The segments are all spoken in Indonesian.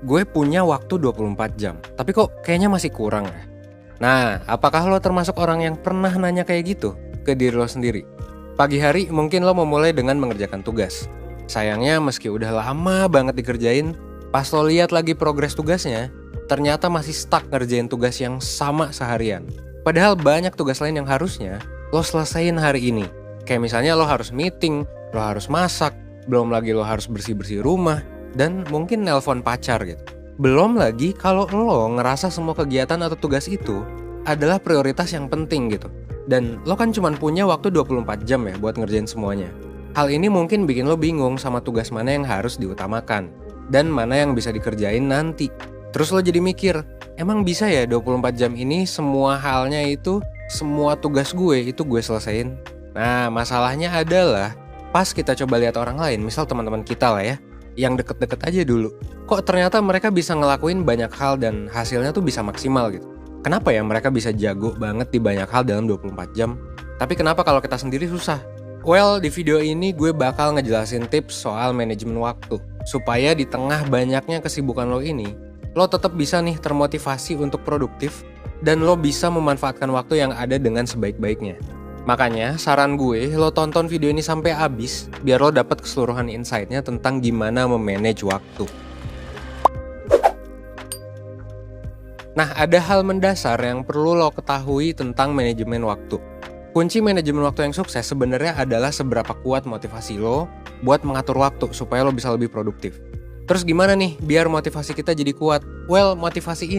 gue punya waktu 24 jam, tapi kok kayaknya masih kurang ya? Nah, apakah lo termasuk orang yang pernah nanya kayak gitu ke diri lo sendiri? Pagi hari mungkin lo memulai dengan mengerjakan tugas. Sayangnya meski udah lama banget dikerjain, pas lo lihat lagi progres tugasnya, ternyata masih stuck ngerjain tugas yang sama seharian. Padahal banyak tugas lain yang harusnya lo selesain hari ini. Kayak misalnya lo harus meeting, lo harus masak, belum lagi lo harus bersih-bersih rumah, dan mungkin nelpon pacar gitu. Belum lagi kalau lo ngerasa semua kegiatan atau tugas itu adalah prioritas yang penting gitu. Dan lo kan cuma punya waktu 24 jam ya buat ngerjain semuanya. Hal ini mungkin bikin lo bingung sama tugas mana yang harus diutamakan dan mana yang bisa dikerjain nanti. Terus lo jadi mikir, emang bisa ya 24 jam ini semua halnya itu, semua tugas gue itu gue selesain? Nah, masalahnya adalah pas kita coba lihat orang lain, misal teman-teman kita lah ya, yang deket-deket aja dulu, kok ternyata mereka bisa ngelakuin banyak hal dan hasilnya tuh bisa maksimal gitu. Kenapa ya mereka bisa jago banget di banyak hal dalam 24 jam? Tapi kenapa kalau kita sendiri susah? Well, di video ini gue bakal ngejelasin tips soal manajemen waktu, supaya di tengah banyaknya kesibukan lo ini, lo tetap bisa nih termotivasi untuk produktif, dan lo bisa memanfaatkan waktu yang ada dengan sebaik-baiknya. Makanya saran gue, lo tonton video ini sampai habis biar lo dapat keseluruhan insight-nya tentang gimana memanage waktu. Nah, ada hal mendasar yang perlu lo ketahui tentang manajemen waktu. Kunci manajemen waktu yang sukses sebenarnya adalah seberapa kuat motivasi lo buat mengatur waktu supaya lo bisa lebih produktif. Terus gimana nih biar motivasi kita jadi kuat? Well, motivasi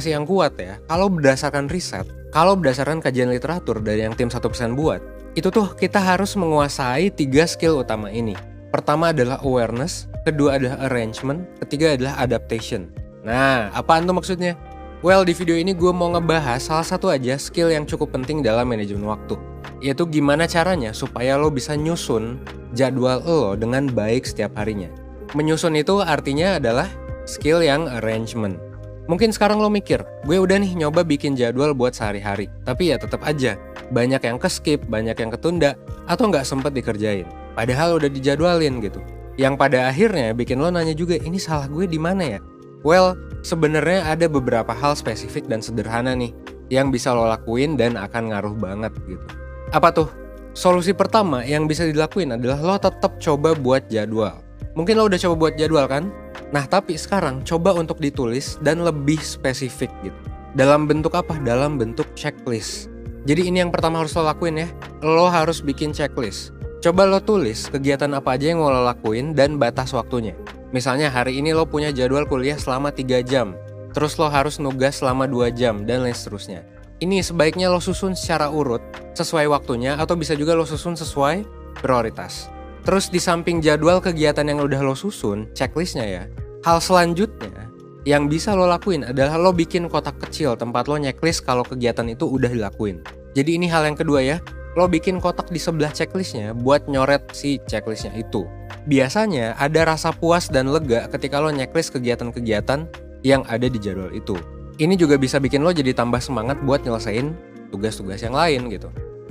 yang kuat ya, kalau berdasarkan riset, kalau berdasarkan kajian literatur dari yang tim 1% buat, itu tuh kita harus menguasai 3 skill utama ini. Pertama adalah awareness, kedua adalah arrangement, ketiga adalah adaptation. Nah, apaan tuh maksudnya? Well, di video ini gue mau ngebahas salah satu aja skill yang cukup penting dalam manajemen waktu, yaitu gimana caranya supaya lo bisa nyusun jadwal lo dengan baik setiap harinya. Menyusun itu artinya adalah skill yang arrangement. Mungkin sekarang lo mikir, gue udah nih nyoba bikin jadwal buat sehari-hari, tapi ya tetap aja, banyak yang ke-skip, banyak yang ketunda, atau nggak sempet dikerjain. Padahal udah dijadwalin gitu. Yang pada akhirnya bikin lo nanya juga, ini salah gue di mana ya? Well, sebenarnya ada beberapa hal spesifik dan sederhana nih, yang bisa lo lakuin dan akan ngaruh banget gitu. Apa tuh? Solusi pertama yang bisa dilakuin adalah lo tetap coba buat jadwal. Mungkin lo udah coba buat jadwal kan? Nah, tapi sekarang coba untuk ditulis dan lebih spesifik gitu. Dalam bentuk apa? Dalam bentuk checklist. Jadi ini yang pertama harus lo lakuin ya. Lo harus bikin checklist. Coba lo tulis kegiatan apa aja yang mau lo lakuin dan batas waktunya. Misalnya hari ini lo punya jadwal kuliah selama 3 jam. Terus lo harus nugas selama 2 jam dan lain seterusnya. Ini sebaiknya lo susun secara urut, sesuai waktunya, atau bisa juga lo susun sesuai prioritas. Terus di samping jadwal kegiatan yang udah lo susun, checklistnya ya, hal selanjutnya yang bisa lo lakuin adalah lo bikin kotak kecil tempat lo checklist kalau kegiatan itu udah dilakuin. Jadi ini hal yang kedua ya, lo bikin kotak di sebelah checklistnya buat nyoret si checklistnya itu. Biasanya ada rasa puas dan lega ketika lo checklist kegiatan-kegiatan yang ada di jadwal itu. Ini juga bisa bikin lo jadi tambah semangat buat nyelesain tugas-tugas yang lain gitu.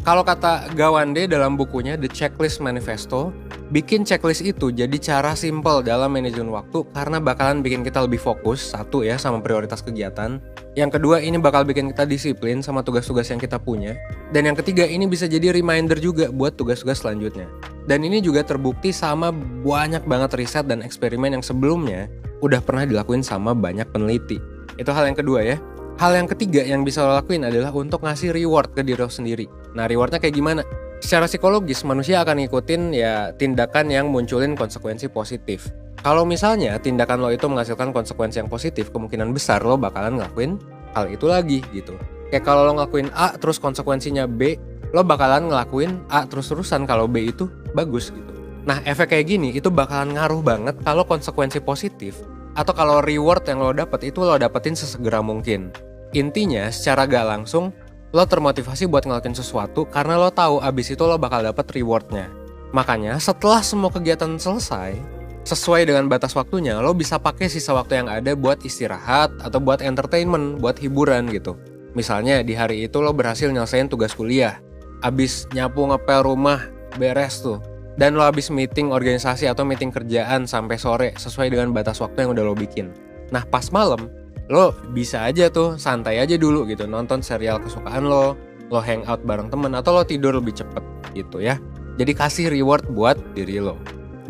Kalau kata Gawande dalam bukunya The Checklist Manifesto, bikin checklist itu jadi cara simple dalam manajemen waktu karena bakalan bikin kita lebih fokus, satu ya, sama prioritas kegiatan. Yang kedua, ini bakal bikin kita disiplin sama tugas-tugas yang kita punya. Dan yang ketiga, ini bisa jadi reminder juga buat tugas-tugas selanjutnya. Dan ini juga terbukti sama banyak banget riset dan eksperimen yang sebelumnya udah pernah dilakuin sama banyak peneliti. Itu hal yang kedua ya. Hal yang ketiga yang bisa lo lakuin adalah untuk ngasih reward ke diri lo sendiri. Nah, rewardnya kayak gimana? Secara psikologis, manusia akan ngikutin ya tindakan yang munculin konsekuensi positif. Kalau misalnya tindakan lo itu menghasilkan konsekuensi yang positif, kemungkinan besar lo bakalan ngelakuin hal itu lagi gitu. Kayak kalau lo ngelakuin A terus konsekuensinya B, lo bakalan ngelakuin A terus-terusan kalau B itu bagus gitu. Nah, efek kayak gini itu bakalan ngaruh banget kalau konsekuensi positif atau kalau reward yang lo dapet itu lo dapetin sesegera mungkin. Intinya, secara gak langsung, lo termotivasi buat ngelakuin sesuatu karena lo tahu abis itu lo bakal dapet rewardnya. Makanya, setelah semua kegiatan selesai, sesuai dengan batas waktunya, lo bisa pakai sisa waktu yang ada buat istirahat atau buat entertainment, buat hiburan gitu. Misalnya, di hari itu lo berhasil nyelesain tugas kuliah. Abis nyapu ngepel rumah, beres tuh. Dan lo habis meeting organisasi atau meeting kerjaan sampai sore sesuai dengan batas waktu yang udah lo bikin. Nah pas malam, lo bisa aja tuh santai aja dulu gitu, nonton serial kesukaan lo hangout bareng temen, atau lo tidur lebih cepet gitu ya. Jadi kasih reward buat diri lo.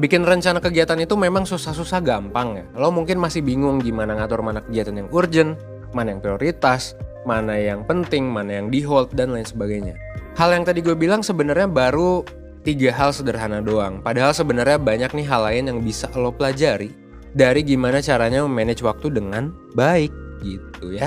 Bikin rencana kegiatan itu memang susah-susah gampang ya. Lo mungkin masih bingung gimana ngatur mana kegiatan yang urgent, mana yang prioritas, mana yang penting, mana yang di hold, dan lain sebagainya. Hal yang tadi gue bilang sebenarnya baru 3 hal sederhana doang. Padahal sebenarnya banyak nih hal lain yang bisa lo pelajari dari gimana caranya memanage waktu dengan baik gitu ya.